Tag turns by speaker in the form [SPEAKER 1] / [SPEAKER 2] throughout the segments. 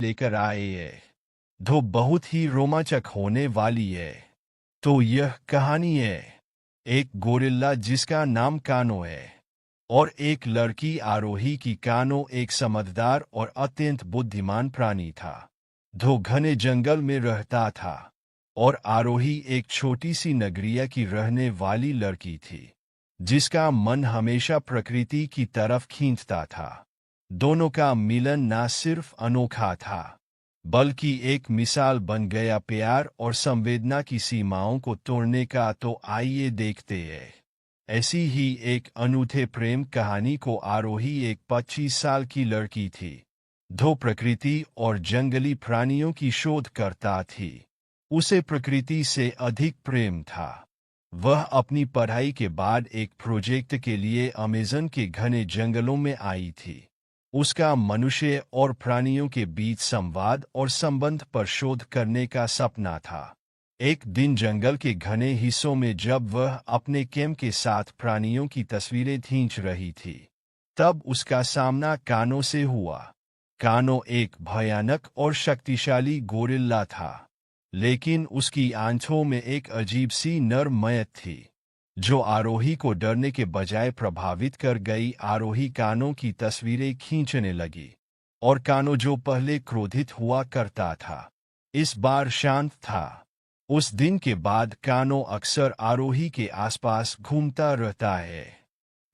[SPEAKER 1] लेकर आए है, जो बहुत ही रोमांचक होने वाली है। तो यह कहानी है एक गोरिल्ला जिसका नाम कानो है और एक लड़की आरोही की। कानो एक समझदार और अत्यंत बुद्धिमान प्राणी था, जो घने जंगल में रहता था, और आरोही एक छोटी सी नगरिया की रहने वाली लड़की थी, जिसका मन हमेशा प्रकृति की तरफ खींचता था। दोनों का मिलन न सिर्फ अनोखा था, बल्कि एक मिसाल बन गया प्यार और संवेदना की सीमाओं को तोड़ने का। तो आइए देखते हैं ऐसी ही एक अनूठे प्रेम कहानी को। आरोही एक 25 साल की लड़की थी, जो प्रकृति और जंगली प्राणियों की शोध करता थी। उसे प्रकृति से अधिक प्रेम था। वह अपनी पढ़ाई के बाद एक प्रोजेक्ट के लिए अमेज़न के घने जंगलों में आई थी। उसका मनुष्य और प्राणियों के बीच संवाद और संबंध पर शोध करने का सपना था। एक दिन जंगल के घने हिस्सों में जब वह अपने कैंप के साथ प्राणियों की तस्वीरें खींच रही थी, तब उसका सामना कानो से हुआ। कानो एक भयानक और शक्तिशाली गोरिल्ला था, लेकिन उसकी आंखों में एक अजीब सी नरमयत थी, जो आरोही को डरने के बजाय प्रभावित कर गई। आरोही कानो की तस्वीरें खींचने लगी, और कानो, जो पहले क्रोधित हुआ करता था, इस बार शांत था। उस दिन के बाद कानो अक्सर आरोही के आसपास घूमता रहता है।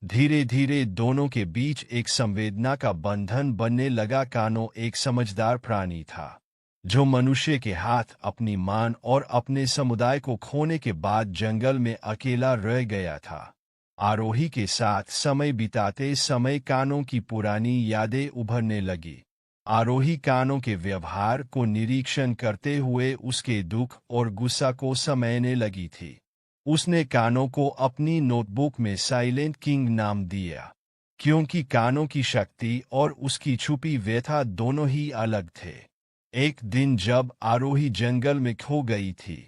[SPEAKER 1] धीरे धीरे दोनों के बीच एक संवेदना का बंधन बनने लगा। कानो एक समझदार प्राणी था, जो मनुष्य के हाथ अपनी मान और अपने समुदाय को खोने के बाद जंगल में अकेला रह गया था। आरोही के साथ समय बिताते समय कानो की पुरानी यादें उभरने लगी। आरोही कानो के व्यवहार को निरीक्षण करते हुए उसके दुख और गुस्सा को समझने लगी थी। उसने कानो को अपनी नोटबुक में साइलेंट किंग नाम दिया, क्योंकि कानो की शक्ति और उसकी छुपी व्यथा दोनों ही अलग थे। एक दिन जब आरोही जंगल में खो गई थी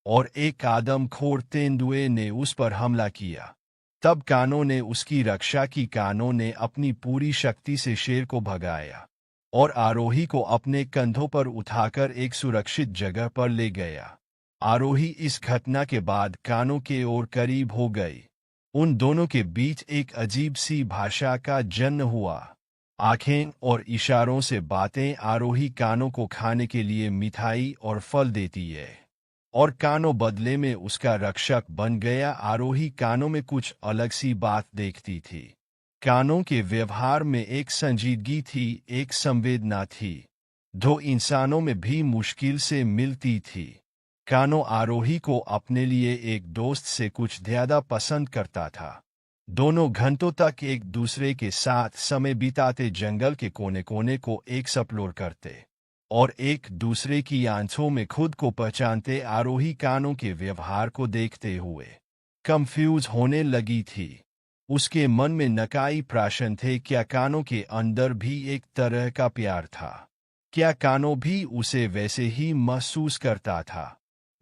[SPEAKER 1] और एक आदमखोर तेंदुए ने उस पर हमला किया, तब कानो ने उसकी रक्षा की। कानो ने अपनी पूरी शक्ति से शेर को भगाया और आरोही को अपने कंधों पर उठाकर एक सुरक्षित जगह पर ले गया। आरोही इस घटना के बाद कानो के और करीब हो गई। उन दोनों के बीच एक अजीब सी भाषा का जन्म हुआ। आंखें और इशारों से बातें। आरोही कानो को खाने के लिए मिठाई और फल देती है, और कानो बदले में उसका रक्षक बन गया। आरोही कानो में कुछ अलग सी बात देखती थी। कानो के व्यवहार में एक संजीदगी थी, एक संवेदना थी, जो इंसानों में भी मुश्किल से मिलती थी। कानो आरोही को अपने लिए एक दोस्त से कुछ ज़्यादा पसंद करता था। दोनों घंटों तक एक दूसरे के साथ समय बिताते, जंगल के कोने कोने को एक्सप्लोर करते और एक दूसरे की आंखों में खुद को पहचानते। आरोही कानो के व्यवहार को देखते हुए कंफ्यूज होने लगी थी। उसके मन में नकाई प्रश्न थे। क्या कानो के अंदर भी एक तरह का प्यार था? क्या कानो भी उसे वैसे ही महसूस करता था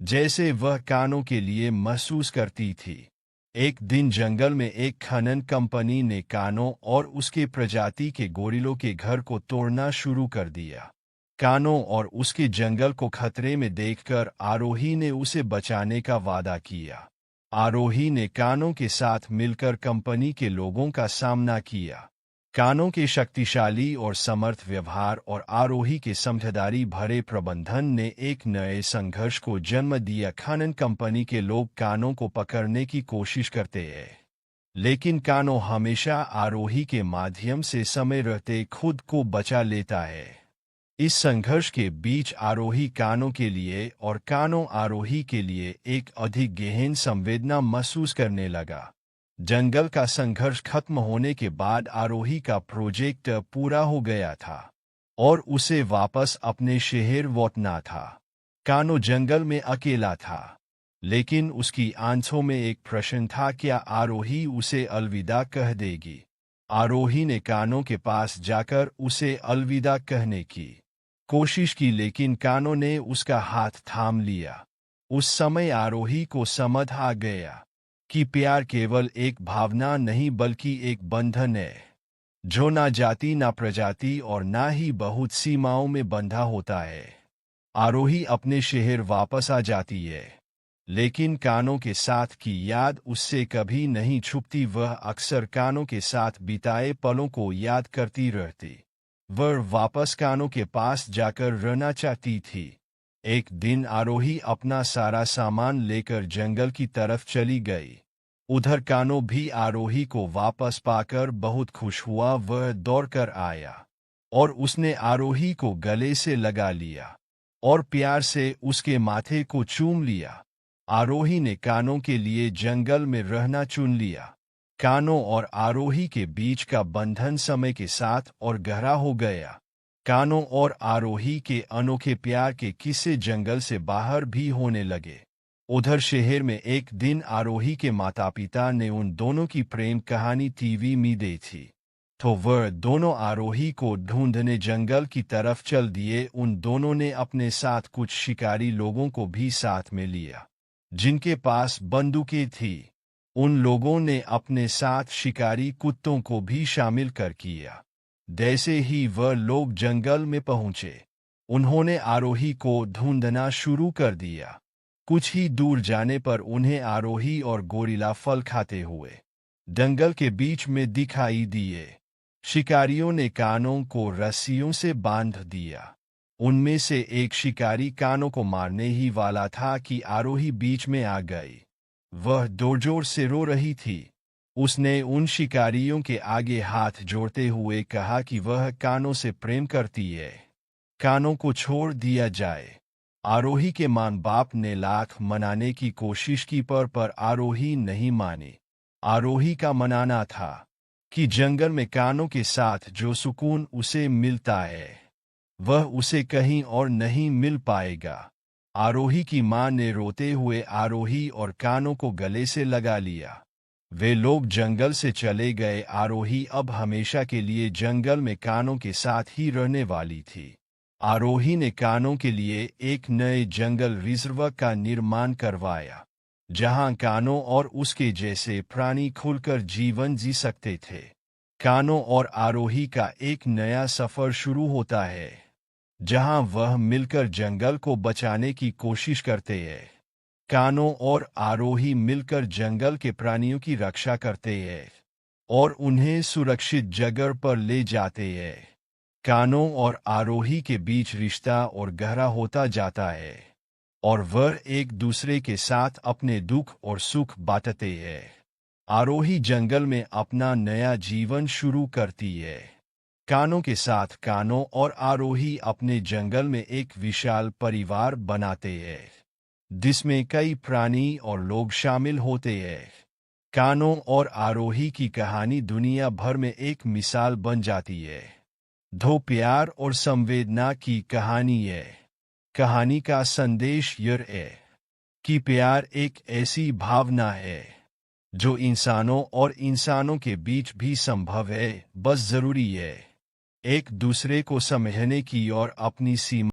[SPEAKER 1] जैसे वह कानो के लिए महसूस करती थी? एक दिन जंगल में एक खनन कंपनी ने कानो और उसके प्रजाति के गोरिल्लों के घर को तोड़ना शुरू कर दिया। कानो और उसके जंगल को खतरे में देखकर आरोही ने उसे बचाने का वादा किया। आरोही ने कानो के साथ मिलकर कंपनी के लोगों का सामना किया। कानो के शक्तिशाली और समर्थ व्यवहार और आरोही के समझदारी भरे प्रबंधन ने एक नए संघर्ष को जन्म दिया। खनन कंपनी के लोग कानो को पकड़ने की कोशिश करते हैं, लेकिन कानो हमेशा आरोही के माध्यम से समय रहते खुद को बचा लेता है। इस संघर्ष के बीच आरोही कानो के लिए और कानो आरोही के लिए एक अधिक गहन संवेदना महसूस करने लगा। जंगल का संघर्ष खत्म होने के बाद आरोही का प्रोजेक्ट पूरा हो गया था और उसे वापस अपने शहर लौटना था। कानो जंगल में अकेला था, लेकिन उसकी आंखों में एक प्रश्न था, क्या आरोही उसे अलविदा कह देगी? आरोही ने कानो के पास जाकर उसे अलविदा कहने की कोशिश की, लेकिन कानो ने उसका हाथ थाम लिया। उस समय आरोही को समझ आ गया कि प्यार केवल एक भावना नहीं बल्कि एक बंधन है। जो ना जाति ना प्रजाति और ना ही बहुत सीमाओं में बंधा होता है। आरोही अपने शहर वापस आ जाती है, लेकिन कानों के साथ की याद उससे कभी नहीं छुपती। वह अक्सर कानों के साथ बिताए पलों को याद करती रहती। वह वापस कानों के पास जाकर रहना चाहती थी। एक दिन आरोही अपना सारा सामान लेकर जंगल की तरफ चली गई। उधर कानों भी आरोही को वापस पाकर बहुत खुश हुआ। वह दौड़कर आया और उसने आरोही को गले से लगा लिया और प्यार से उसके माथे को चूम लिया। आरोही ने कानों के लिए जंगल में रहना चुन लिया। कानों और आरोही के बीच का बंधन समय के साथ और गहरा हो गया। कानों और आरोही के अनोखे प्यार के किस्से जंगल से बाहर भी होने लगे। उधर शहर में एक दिन आरोही के माता पिता ने उन दोनों की प्रेम कहानी टीवी में दी थी, तो वह दोनों आरोही को ढूंढने जंगल की तरफ चल दिए। उन दोनों ने अपने साथ कुछ शिकारी लोगों को भी साथ में लिया, जिनके पास बंदूकें थी। उन लोगों ने अपने साथ शिकारी कुत्तों को भी शामिल कर किया। जैसे ही वह लोग जंगल में पहुंचे, उन्होंने आरोही को ढूंढना शुरू कर दिया। कुछ ही दूर जाने पर उन्हें आरोही और गोरिल्ला फल खाते हुए जंगल के बीच में दिखाई दिए। शिकारियों ने कानों को रस्सियों से बांध दिया। उनमें से एक शिकारी कानों को मारने ही वाला था कि आरोही बीच में आ गई। वह जोर-जोर से रो रही थी। उसने उन शिकारियों के आगे हाथ जोड़ते हुए कहा कि वह कानों से प्रेम करती है, कानों को छोड़ दिया जाए। आरोही के माँ बाप ने लाख मनाने की कोशिश की पर आरोही नहीं मानी। आरोही का मनाना था कि जंगल में कानों के साथ जो सुकून उसे मिलता है, वह उसे कहीं और नहीं मिल पाएगा। आरोही की माँ ने रोते हुए आरोही और कानों को गले से लगा लिया। वे लोग जंगल से चले गए। आरोही अब हमेशा के लिए जंगल में कानों के साथ ही रहने वाली थी। आरोही ने कानों के लिए एक नए जंगल रिजर्व का निर्माण करवाया, जहां कानों और उसके जैसे प्राणी खुलकर जीवन जी सकते थे। कानों और आरोही का एक नया सफर शुरू होता है, जहां वह मिलकर जंगल को बचाने की कोशिश करते हैं। कानों और आरोही मिलकर जंगल के प्राणियों की रक्षा करते हैं और उन्हें सुरक्षित जगह पर ले जाते हैं। कानों और आरोही के बीच रिश्ता और गहरा होता जाता है और वह एक दूसरे के साथ अपने दुख और सुख बांटते हैं। आरोही जंगल में अपना नया जीवन शुरू करती है। कानों के साथ कानों और आरोही अपने जंगल में एक विशाल परिवार बनाते हैं, जिसमें कई प्राणी और लोग शामिल होते हैं। कानों और आरोही की कहानी दुनिया भर में एक मिसाल बन जाती है। दो प्यार और संवेदना की कहानी है। कहानी का संदेश यह है कि प्यार एक ऐसी भावना है जो इंसानों और इंसानों के बीच भी संभव है। बस जरूरी है एक दूसरे को समझने की और अपनी सीमा